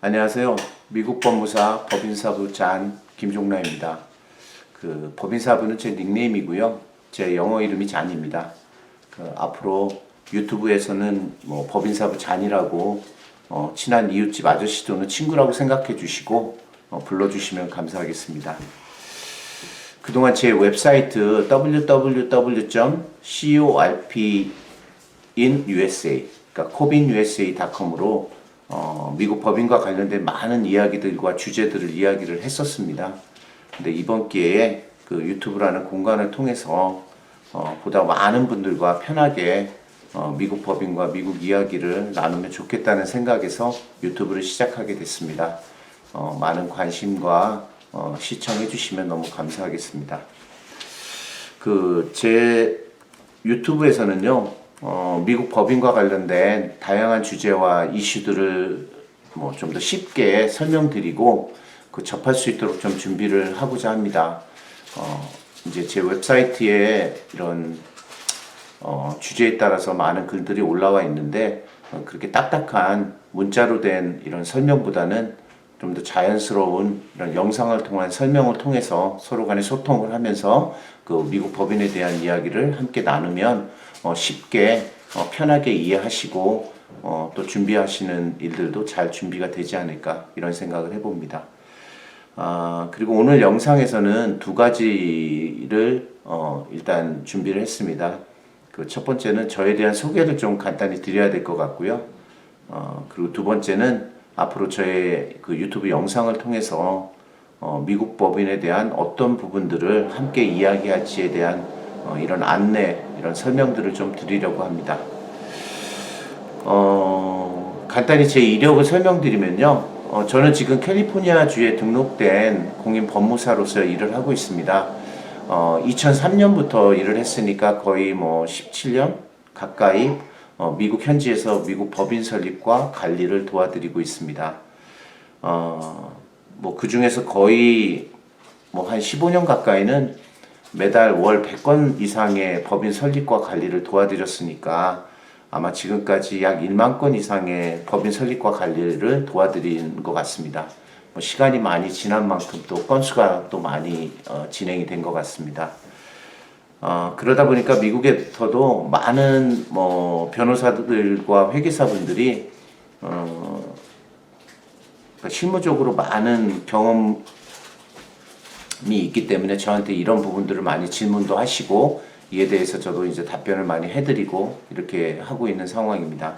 안녕하세요. 미국 법무사 법인사부 잔 김종라입니다. 법인사부는 제 닉네임이고요. 제 영어 이름이 잔입니다. 앞으로 유튜브에서는 법인사부 잔이라고 친한 이웃집 아저씨 또는 친구라고 생각해 주시고 불러주시면 감사하겠습니다. 그동안 제 웹사이트 www.corpinUSA 그러니까 cobinusa.com으로 미국 법인과 관련된 많은 이야기들과 주제들을 이야기를 했었습니다. 근데 이번 기회에 그 유튜브라는 공간을 통해서 보다 많은 분들과 편하게 미국 법인과 미국 이야기를 나누면 좋겠다는 생각에서 유튜브를 시작하게 됐습니다. 많은 관심과 시청해 주시면 너무 감사하겠습니다. 제 유튜브에서는요, 미국 법인과 관련된 다양한 주제와 이슈들을 좀 더 쉽게 설명드리고 접할 수 있도록 좀 준비를 하고자 합니다. 이제 제 웹사이트에 이런 주제에 따라서 많은 글들이 올라와 있는데 그렇게 딱딱한 문자로 된 이런 설명보다는 좀 더 자연스러운 이런 영상을 통한 설명을 통해서 서로 간에 소통을 하면서 미국 법인에 대한 이야기를 함께 나누면 쉽게 편하게 이해하시고 또 준비하시는 일들도 잘 준비가 되지 않을까 이런 생각을 해봅니다. 그리고 오늘 영상에서는 두 가지를 일단 준비를 했습니다. 첫 번째는 저에 대한 소개를 좀 간단히 드려야 될 것 같고요. 그리고 두 번째는 앞으로 저의 유튜브 영상을 통해서 미국 법인에 대한 어떤 부분들을 함께 이야기할지에 대한 이런 안내, 이런 설명들을 좀 드리려고 합니다. 간단히 제 이력을 설명드리면요. 저는 지금 캘리포니아주에 등록된 공인 법무사로서 일을 하고 있습니다. 2003년부터 일을 했으니까 거의 17년 가까이 미국 현지에서 미국 법인 설립과 관리를 도와드리고 있습니다. 그 중에서 거의 한 15년 가까이는 매달 월 100건 이상의 법인 설립과 관리를 도와드렸으니까 아마 지금까지 약 1만 건 이상의 법인 설립과 관리를 도와드린 것 같습니다. 시간이 많이 지난 만큼 또 건수가 또 많이 진행이 된 것 같습니다. 그러다 보니까 미국에서도 많은 변호사들과 회계사분들이 실무적으로 많은 경험이 있기 때문에 저한테 이런 부분들을 많이 질문도 하시고 이에 대해서 저도 이제 답변을 많이 해드리고 이렇게 하고 있는 상황입니다.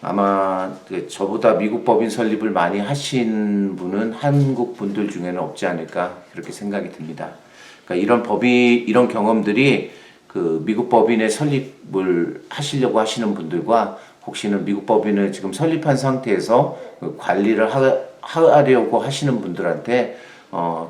아마 저보다 미국 법인 설립을 많이 하신 분은 한국 분들 중에는 없지 않을까 그렇게 생각이 듭니다. 그러니까 이런 경험들이 미국 법인의 설립을 하시려고 하시는 분들과 혹시는 미국 법인을 지금 설립한 상태에서 관리를 하려고 하시는 분들한테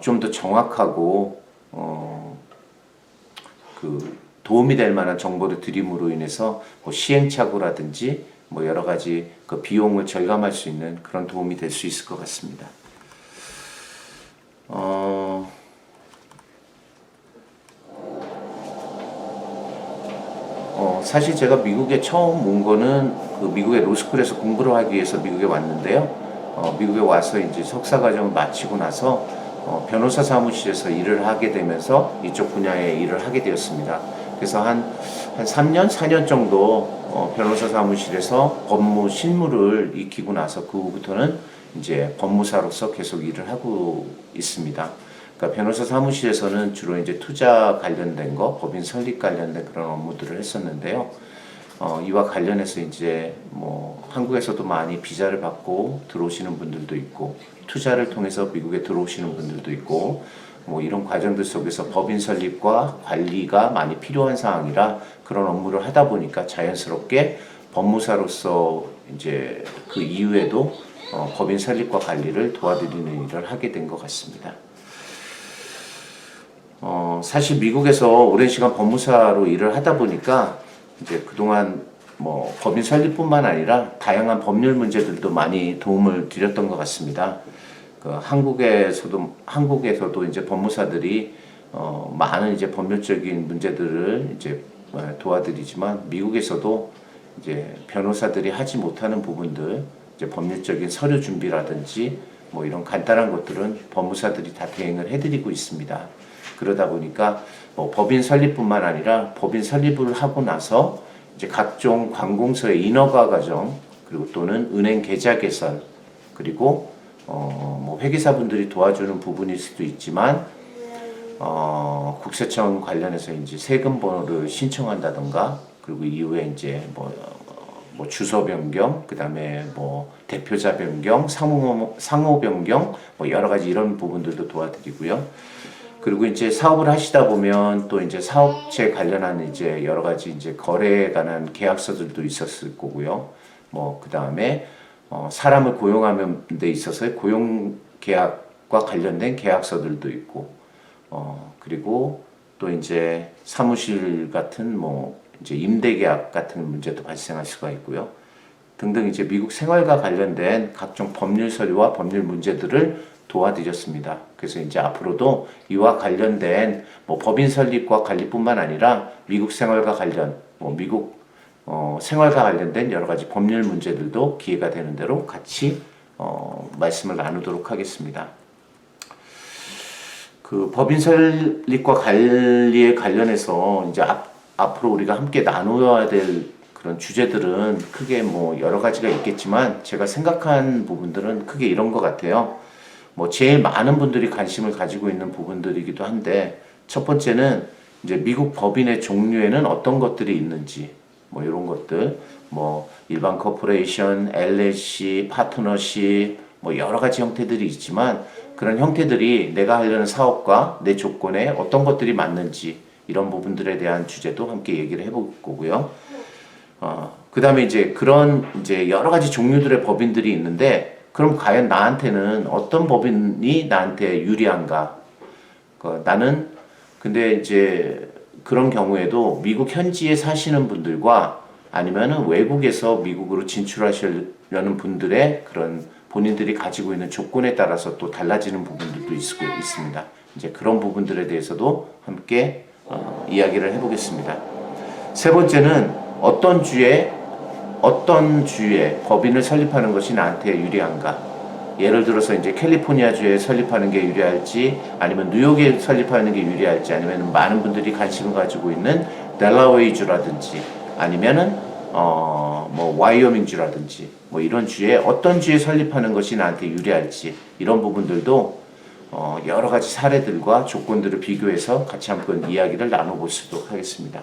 좀 더 정확하고 도움이 될 만한 정보를 드림으로 인해서 시행착오라든지 여러 가지 비용을 절감할 수 있는 그런 도움이 될 수 있을 것 같습니다. 사실 제가 미국에 처음 온 거는 미국의 로스쿨에서 공부를 하기 위해서 미국에 왔는데요. 미국에 와서 이제 석사 과정을 마치고 나서 변호사 사무실에서 일을 하게 되면서 이쪽 분야의 일을 하게 되었습니다. 그래서 한 3년, 4년 정도 변호사 사무실에서 법무 실무를 익히고 나서 그 후부터는 이제 법무사로서 계속 일을 하고 있습니다. 그러니까 변호사 사무실에서는 주로 이제 투자 관련된 거, 법인 설립 관련된 그런 업무들을 했었는데요. 이와 관련해서 이제 한국에서도 많이 비자를 받고 들어오시는 분들도 있고, 투자를 통해서 미국에 들어오시는 분들도 있고, 이런 과정들 속에서 법인 설립과 관리가 많이 필요한 상황이라 그런 업무를 하다 보니까 자연스럽게 법무사로서 이제 그 이후에도 법인 설립과 관리를 도와드리는 일을 하게 된 것 같습니다. 사실 미국에서 오랜 시간 법무사로 일을 하다 보니까 이제 그동안 법인 설립뿐만 아니라 다양한 법률 문제들도 많이 도움을 드렸던 것 같습니다. 한국에서도 이제 법무사들이 많은 이제 법률적인 문제들을 이제 도와드리지만 미국에서도 이제 변호사들이 하지 못하는 부분들 이제 법률적인 서류 준비라든지 뭐 이런 간단한 것들은 법무사들이 다 대행을 해드리고 있습니다. 그러다 보니까 뭐 법인 설립뿐만 아니라 법인 설립을 하고 나서 이제 각종 관공서의 인허가 과정 그리고 또는 은행 계좌 개설 그리고 뭐 회계사분들이 도와주는 부분일 수도 있지만 국세청 관련해서 이제 세금 번호를 신청한다던가 그리고 이후에 이제 뭐 주소 변경, 그다음에 뭐 대표자 변경, 상호 변경, 뭐 여러 가지 이런 부분들도 도와드리고요. 그리고 이제 사업을 하시다 보면 또 이제 사업체 관련한 이제 여러 가지 이제 거래에 관한 계약서들도 있었을 거고요. 뭐 그다음에 사람을 고용하는 데 있어서 고용 계약과 관련된 계약서들도 있고 그리고 또 이제 사무실 같은 뭐 이제 임대 계약 같은 문제도 발생할 수가 있고요. 등등 이제 미국 생활과 관련된 각종 법률 서류와 법률 문제들을 도와드렸습니다. 그래서 이제 앞으로도 이와 관련된 뭐 법인 설립과 관리뿐만 아니라 미국 생활과 관련, 뭐 미국 생활과 관련된 여러 가지 법률 문제들도 기회가 되는 대로 같이 말씀을 나누도록 하겠습니다. 그 법인 설립과 관리에 관련해서 이제 앞으로 우리가 함께 나누어야 될 그런 주제들은 크게 뭐 여러 가지가 있겠지만 제가 생각한 부분들은 크게 이런 것 같아요. 뭐 제일 많은 분들이 관심을 가지고 있는 부분들이기도 한데 첫 번째는 이제 미국 법인의 종류에는 어떤 것들이 있는지 뭐 이런 것들 뭐 일반 코퍼레이션, LLC, 파트너십 뭐 여러 가지 형태들이 있지만 그런 형태들이 내가 하려는 사업과 내 조건에 어떤 것들이 맞는지 이런 부분들에 대한 주제도 함께 얘기를 해볼 거고요. 그 다음에 이제 그런 이제 여러 가지 종류들의 법인들이 있는데 그럼 과연 나한테는 어떤 법인이 나한테 유리한가? 나는 근데 이제 그런 경우에도 미국 현지에 사시는 분들과 아니면은 외국에서 미국으로 진출하시려는 분들의 그런 본인들이 가지고 있는 조건에 따라서 또 달라지는 부분들도 있습니다. 이제 그런 부분들에 대해서도 함께 이야기를 해보겠습니다. 세 번째는 어떤 주에 법인을 설립하는 것이 나한테 유리한가? 예를 들어서 이제 캘리포니아주에 설립하는 게 유리할지, 아니면 뉴욕에 설립하는 게 유리할지, 아니면 많은 분들이 관심을 가지고 있는 델라웨이주라든지, 아니면은 뭐 와이오밍주라든지, 뭐 이런 주에 어떤 주에 설립하는 것이 나한테 유리할지 이런 부분들도 여러 가지 사례들과 조건들을 비교해서 같이 한번 이야기를 나눠보도록 하겠습니다.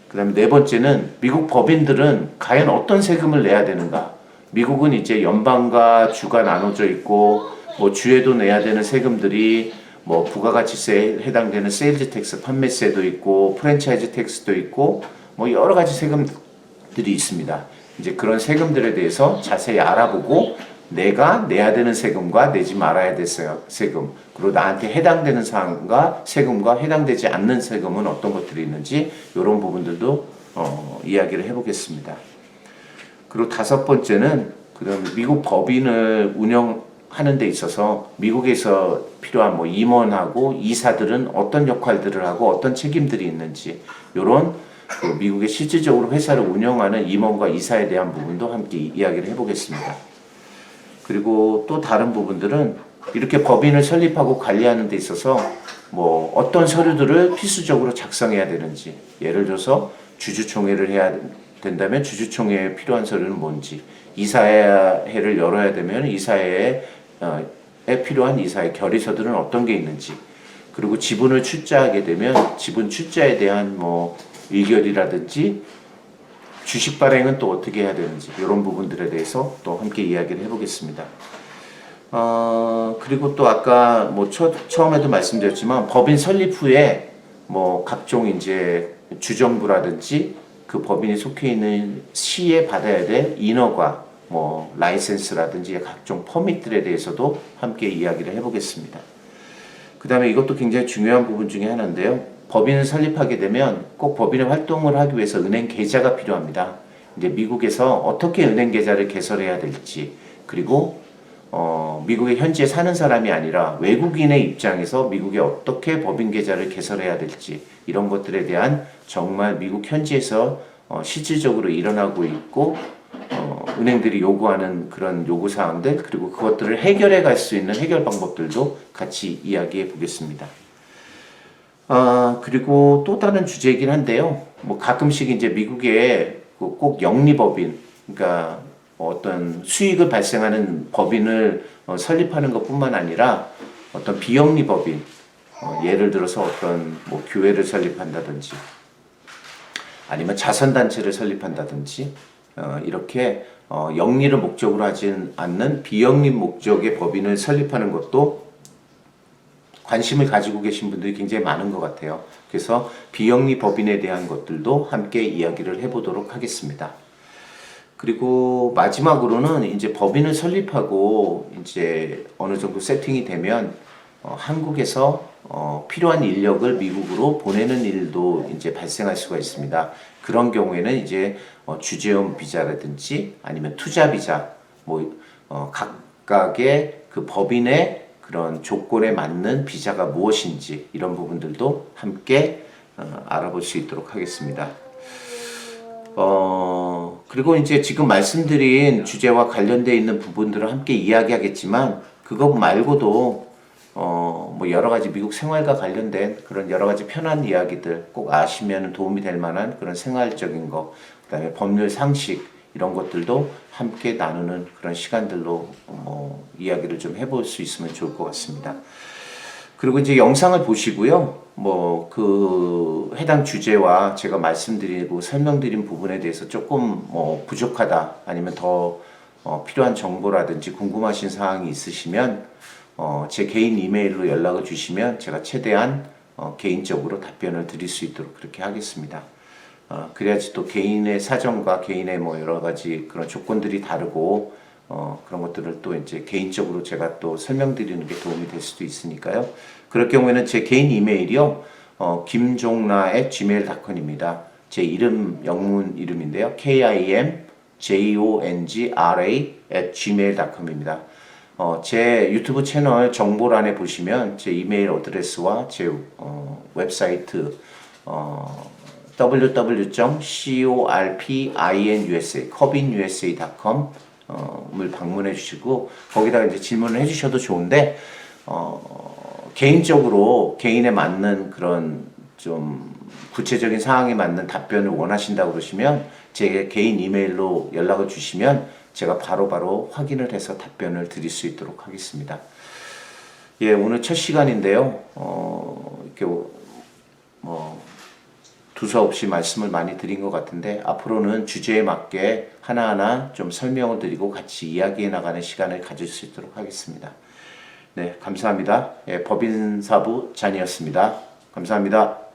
그 다음에 네 번째는 미국 법인들은 과연 어떤 세금을 내야 되는가? 미국은 이제 연방과 주가 나눠져 있고 뭐 주에도 내야 되는 세금들이 뭐 부가가치세에 해당되는 세일즈 텍스, 판매세도 있고 프랜차이즈 텍스도 있고 뭐 여러 가지 세금들이 있습니다. 이제 그런 세금들에 대해서 자세히 알아보고 내가 내야 되는 세금과 내지 말아야 될 세금, 그리고 나한테 해당되는 사항과 세금과 해당되지 않는 세금은 어떤 것들이 있는지 이런 부분들도 이야기를 해보겠습니다. 그리고 다섯 번째는 그다음 미국 법인을 운영하는 데 있어서 미국에서 필요한 뭐 임원하고 이사들은 어떤 역할들을 하고 어떤 책임들이 있는지 이런 그 미국의 실질적으로 회사를 운영하는 임원과 이사에 대한 부분도 함께 이야기를 해보겠습니다. 그리고 또 다른 부분들은 이렇게 법인을 설립하고 관리하는 데 있어서 뭐 어떤 서류들을 필수적으로 작성해야 되는지, 예를 들어서 주주총회를 해야 된다면 주주총회에 필요한 서류는 뭔지, 이사회를 열어야 되면 이사회에 필요한 이사회 결의서들은 어떤 게 있는지, 그리고 지분을 출자하게 되면 지분 출자에 대한 뭐 의결이라든지 주식 발행은 또 어떻게 해야 되는지 이런 부분들에 대해서 또 함께 이야기를 해보겠습니다. 그리고 또 아까 뭐 처음에도 말씀드렸지만 법인 설립 후에 뭐 각종 이제 주정부라든지 그 법인이 속해 있는 시에 받아야 될 인허가, 뭐 라이센스라든지 각종 퍼밋들에 대해서도 함께 이야기를 해보겠습니다. 그 다음에 이것도 굉장히 중요한 부분 중에 하나인데요. 법인을 설립하게 되면 꼭 법인의 활동을 하기 위해서 은행 계좌가 필요합니다. 이제 미국에서 어떻게 은행 계좌를 개설해야 될지, 그리고 미국에 현지에 사는 사람이 아니라 외국인의 입장에서 미국에 어떻게 법인 계좌를 개설해야 될지 이런 것들에 대한 정말 미국 현지에서 실질적으로 일어나고 있고 은행들이 요구하는 그런 요구 사항들, 그리고 그것들을 해결해 갈 수 있는 해결 방법들도 같이 이야기해 보겠습니다. 그리고 또 다른 주제이긴 한데요. 뭐 가끔씩 이제 미국에 꼭 영리법인, 그러니까 어떤 수익을 발생하는 법인을 설립하는 것뿐만 아니라 어떤 비영리법인, 예를 들어서 어떤 뭐 교회를 설립한다든지 아니면 자선단체를 설립한다든지 이렇게 영리를 목적으로 하진 않는 비영리 목적의 법인을 설립하는 것도 관심을 가지고 계신 분들이 굉장히 많은 것 같아요. 그래서 비영리 법인에 대한 것들도 함께 이야기를 해보도록 하겠습니다. 그리고 마지막으로는 이제 법인을 설립하고 이제 어느 정도 세팅이 되면 한국에서 필요한 인력을 미국으로 보내는 일도 이제 발생할 수가 있습니다. 그런 경우에는 이제 주재원 비자라든지 아니면 투자 비자, 뭐 각각의 그 법인의 그런 조건에 맞는 비자가 무엇인지 이런 부분들도 함께 알아볼 수 있도록 하겠습니다. 그리고 이제 지금 말씀드린 주제와 관련되어 있는 부분들을 함께 이야기하겠지만 그것 말고도 뭐 여러 가지 미국 생활과 관련된 그런 여러 가지 편한 이야기들 꼭 아시면 도움이 될 만한 그런 생활적인 거, 그다음에 법률 상식 이런 것들도 함께 나누는 그런 시간들로 이야기를 좀 해볼 수 있으면 좋을 것 같습니다. 그리고 이제 영상을 보시고요. 뭐 그 해당 주제와 제가 말씀드리고 설명드린 부분에 대해서 조금 부족하다 아니면 더 필요한 정보라든지 궁금하신 사항이 있으시면 제 개인 이메일로 연락을 주시면 제가 최대한 개인적으로 답변을 드릴 수 있도록 그렇게 하겠습니다. 그래야지 또 개인의 사정과 개인의 뭐 여러 가지 그런 조건들이 다르고 그런 것들을 또 이제 개인적으로 제가 또 설명드리는 게 도움이 될 수도 있으니까요. 그럴 경우에는 제 개인 이메일이요. 김종라@gmail.com입니다. 제 이름 영문 이름인데요. kimjongra@gmail.com입니다. 제 유튜브 채널 정보란에 보시면 제 이메일 어드레스와 제 웹사이트 www.corpinusa.com을 방문해 주시고 거기다가 이제 질문을 해 주셔도 좋은데 개인적으로 개인에 맞는 그런 좀 구체적인 상황에 맞는 답변을 원하신다고 그러시면 제 개인 이메일로 연락을 주시면 제가 바로바로 확인을 해서 답변을 드릴 수 있도록 하겠습니다. 예, 오늘 첫 시간인데요. 이렇게 두서없이 말씀을 많이 드린 것 같은데 앞으로는 주제에 맞게 하나하나 좀 설명을 드리고 같이 이야기해 나가는 시간을 가질 수 있도록 하겠습니다. 네, 감사합니다. 예, 법인사부 잔이었습니다. 감사합니다.